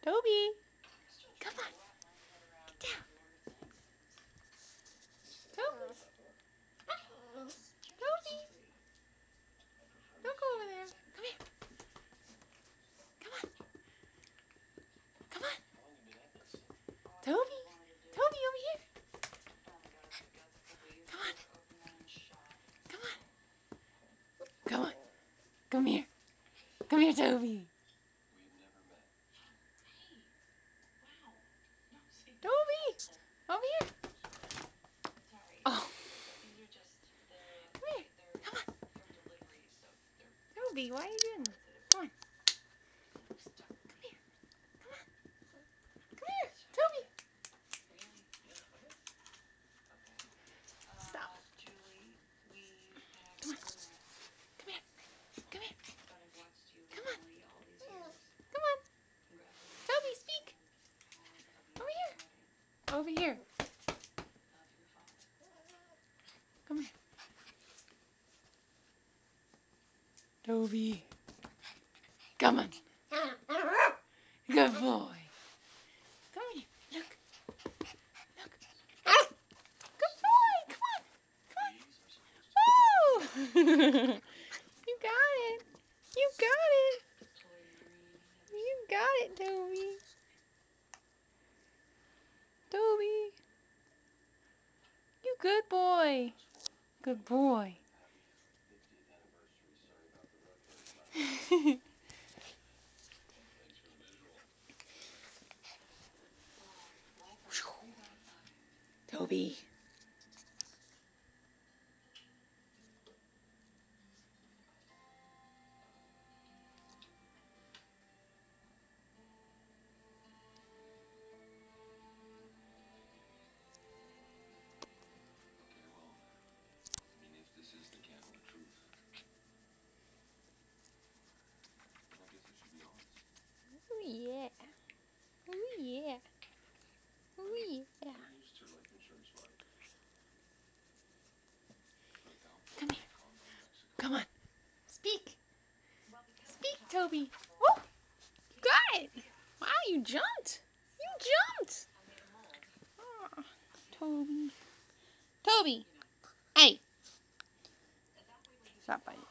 Toby, come on. Get down. Toby. Toby. Don't go over there. Come here. Come on. Come on. Toby. Toby, over here. Come on. Come on. Come on. Come here. Come here, Toby. Toby, over here. Oh. Come here. Come on. Toby, why are you doing this? Come on. Come here. Come on. Come here, Toby. Stop. Come on. Come here. Come here. Come on. Come on. Toby, speak. Over here. Over here. Come here. Toby. Come on. Good boy. Come here. Look. Look. Good boy. Come on. Come on. Woo! You got it. You got it. You got it, Toby. Toby. You good boy. Good boy. Toby. Oh yeah. Oh yeah. Oh yeah. Come here. Come on. Speak. Speak, Toby. Oh, you got it. Wow, you jumped. You jumped. Oh, Toby. Toby. Hey. Stop biting.